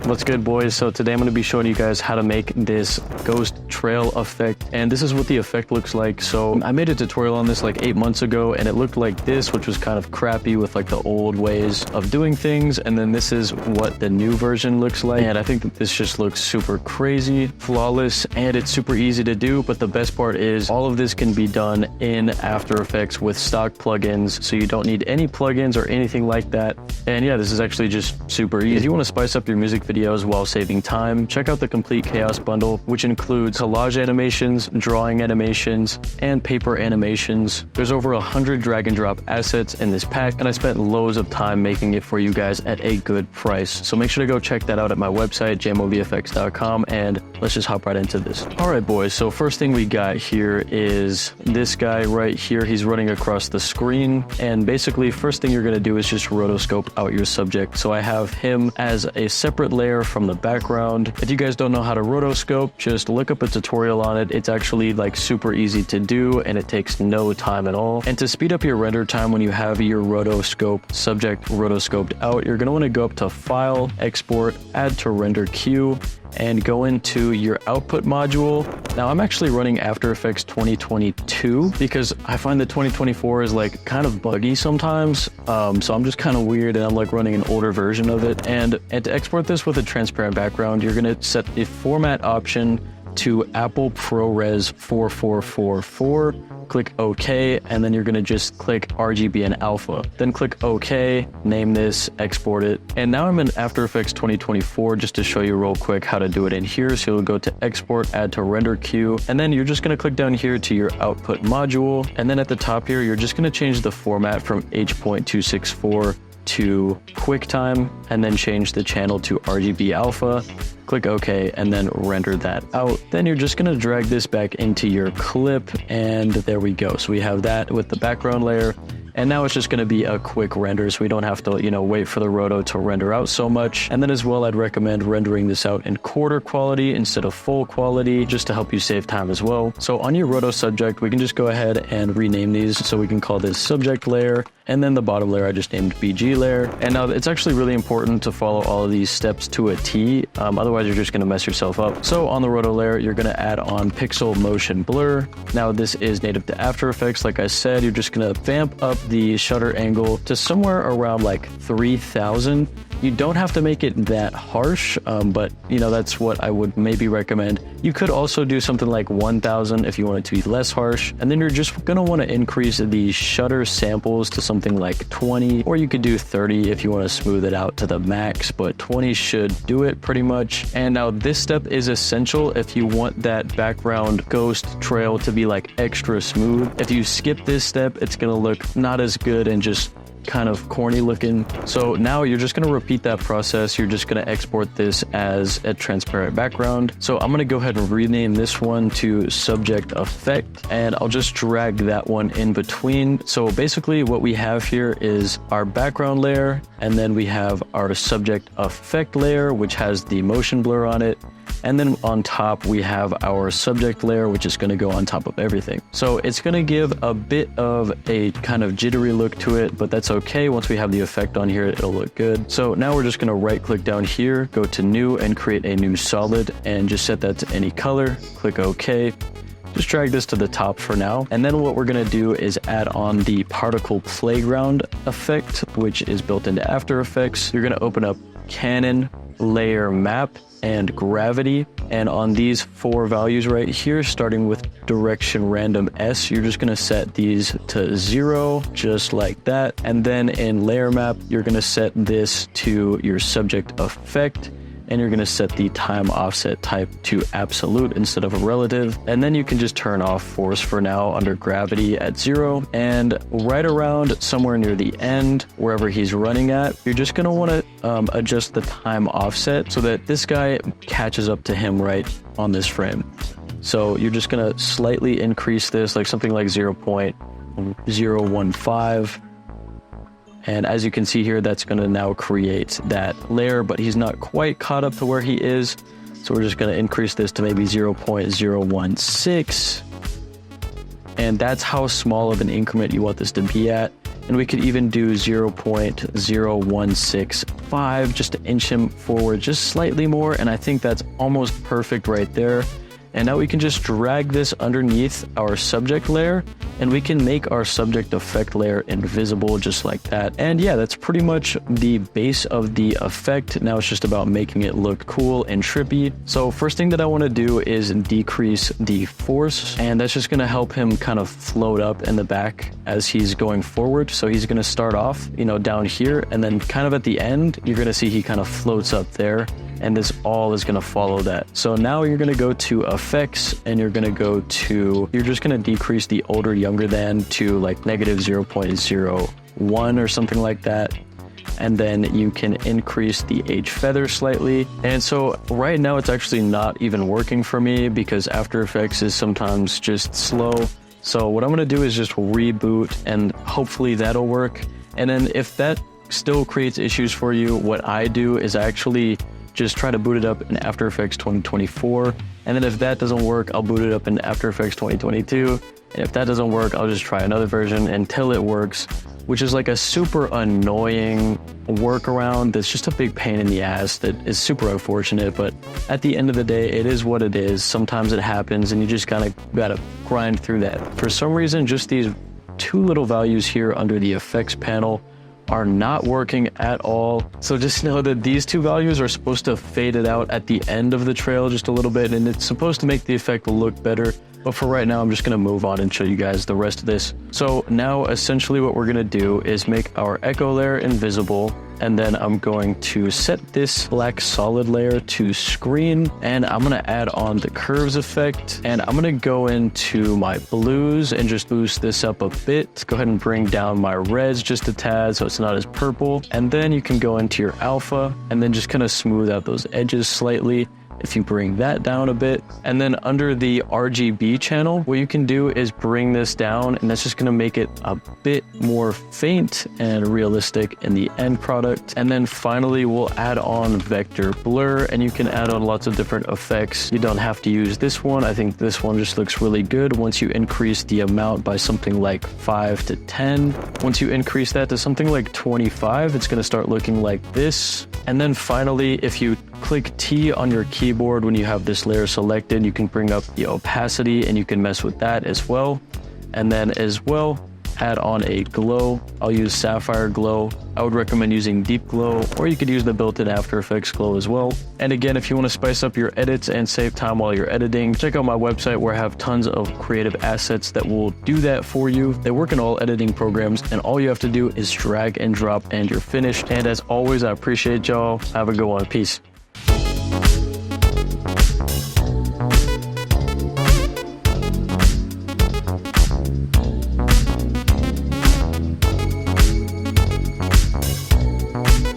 What's good, boys? So today I'm going to be showing you guys how to make this ghost trail effect, and this is what the effect looks like. So I made a tutorial on this like 8 months ago, and it looked like this, which was kind of crappy with like the old ways of doing things, and then this is what the new version looks like. And I think that this just looks super crazy, flawless, and it's super easy to do. But the best part is all of this can be done in After Effects with stock plugins, so you don't need any plugins or anything like that. And yeah, this is actually just super easy. If you want to spice up your music videos while saving time, check out the Complete Chaos bundle, which includes collage animations, drawing animations, and paper animations. There's over 100 drag and drop assets in this pack, and I spent loads of time making it for you guys at a good price. So make sure to go check that out at my website, jamovfx.com, and let's just hop right into this. All right, boys, so first thing we got here is this guy right here. He's running across the screen, and basically first thing you're going to do is just rotoscope out your subject. So I have him as a separate layer from the background. If you guys don't know how to rotoscope, just look up a tutorial on it. It's actually like super easy to do, and it takes no time at all. And to speed up your render time when you have your rotoscope subject rotoscoped out, you're going to want to go up to File, Export, Add to Render Queue, and go into your output module. Now I'm actually running After Effects 2022 because I find that 2024 is like kind of buggy sometimes. So I'm just kind of weird, and I'm like running an older version of it. And to export this with a transparent background, you're gonna set the format option to Apple ProRes 4444. Click OK, and then you're going to just click RGB and alpha. Then click OK, name this, export it. And now I'm in After Effects 2024 just to show you real quick how to do it in here. So you'll go to Export, Add to Render Queue, and then you're just going to click down here to your output module. And then at the top here, you're just going to change the format from H.264 to QuickTime, and then change the channel to RGB alpha. Click OK, and then render that out. Then you're just going to drag this back into your clip, and there we go. So we have that with the background layer. And now it's just going to be a quick render, so we don't have to, wait for the roto to render out so much. And then as well, I'd recommend rendering this out in quarter quality instead of full quality, just to help you save time as well. So on your roto subject, we can just go ahead and rename these. So we can call this subject layer, and then the bottom layer I just named BG layer. And now it's actually really important to follow all of these steps to a T, otherwise you're just going to mess yourself up. So on the roto layer, you're going to add on pixel motion blur. Now this is native to After Effects. Like I said, you're just going to vamp up the shutter angle to somewhere around like 3000. You don't have to make it that harsh, but that's what I would maybe recommend. You could also do something like 1000 if you want it to be less harsh, and then you're just gonna want to increase the shutter samples to something like 20, or you could do 30 if you want to smooth it out to the max, but 20 should do it pretty much. And now this step is essential if you want that background ghost trail to be like extra smooth. If you skip this step, it's gonna look not as good and just kind of corny looking. So now you're just going to repeat that process. You're just going to export this as a transparent background. So I'm going to go ahead and rename this one to subject effect, and I'll just drag that one in between. So basically what we have here is our background layer, and then we have our subject effect layer, which has the motion blur on it. And then on top, we have our subject layer, which is going to go on top of everything. So it's going to give a bit of a kind of jittery look to it, but that's okay. Once we have the effect on here, it'll look good. So now we're just going to right click down here, go to new, and create a new solid, and just set that to any color. Click OK. Just drag this to the top for now. And then what we're going to do is add on the particle playground effect, which is built into After Effects. You're going to open up Canon, Layer Map, and Gravity, and on these 4 values right here, starting with direction random S, you're just going to set these to 0, just like that. And then in Layer Map, you're going to set this to your subject effect, and you're going to set the time offset type to absolute instead of a relative. And then you can just turn off force for now under Gravity at 0. And right around somewhere near the end, wherever he's running at, you're just going to want to adjust the time offset so that this guy catches up to him right on this frame. So you're just going to slightly increase this, like something like 0.015. And as you can see here, that's going to now create that layer, but he's not quite caught up to where he is. So we're just going to increase this to maybe 0.016. And that's how small of an increment you want this to be at. And we could even do 0.0165 just to inch him forward just slightly more. And I think that's almost perfect right there. And now we can just drag this underneath our subject layer, and we can make our subject effect layer invisible just like that. And yeah, that's pretty much the base of the effect. Now it's just about making it look cool and trippy. So first thing that I want to do is decrease the force, and that's just going to help him kind of float up in the back as he's going forward. So he's going to start off, you know, down here, and then kind of at the end, you're going to see he kind of floats up there. And this all is going to follow that. So now you're going to go to effects, and you're going to you're just going to decrease the older younger than to like negative 0.01 or something like that. And then you can increase the age feather slightly. And so right now it's actually not even working for me because After Effects is sometimes just slow. So what I'm going to do is just reboot, and hopefully that'll work. And then if that still creates issues for you, what I do is actually just try to boot it up in After Effects 2024. And then if that doesn't work, I'll boot it up in After Effects 2022. And if that doesn't work, I'll just try another version until it works, which is like a super annoying workaround that's just a big pain in the ass that is super unfortunate. But at the end of the day, it is what it is. Sometimes it happens, and you just kind of gotta grind through that. For some reason, just these two little values here under the effects panel are not working at all. So just know that these two values are supposed to fade it out at the end of the trail just a little bit, and it's supposed to make the effect look better. But for right now, I'm just gonna move on and show you guys the rest of this. So now essentially what we're gonna do is make our echo layer invisible, and then I'm going to set this black solid layer to screen, and I'm gonna add on the curves effect, and I'm gonna go into my blues and just boost this up a bit. Go ahead and bring down my reds just a tad so it's not as purple, and then you can go into your alpha and then just kind of smooth out those edges slightly. If you bring that down a bit, and then under the RGB channel, what you can do is bring this down, and that's just going to make it a bit more faint and realistic in the end product. And then finally, we'll add on vector blur, and you can add on lots of different effects. You don't have to use this one. I think this one just looks really good once you increase the amount by something like 5 to 10. Once you increase that to something like 25, it's going to start looking like this. And then finally, if you click T on your keyboard when you have this layer selected, you can bring up the opacity, and you can mess with that as well. And then as well, add on a glow. I'll use sapphire glow. I would recommend using deep glow, or you could use the built-in After Effects glow as well. And again, if you want to spice up your edits and save time while you're editing, check out my website where I have tons of creative assets that will do that for you. They work in all editing programs, and all you have to do is drag and drop and you're finished. And as always, I appreciate y'all. Have a good one. Peace.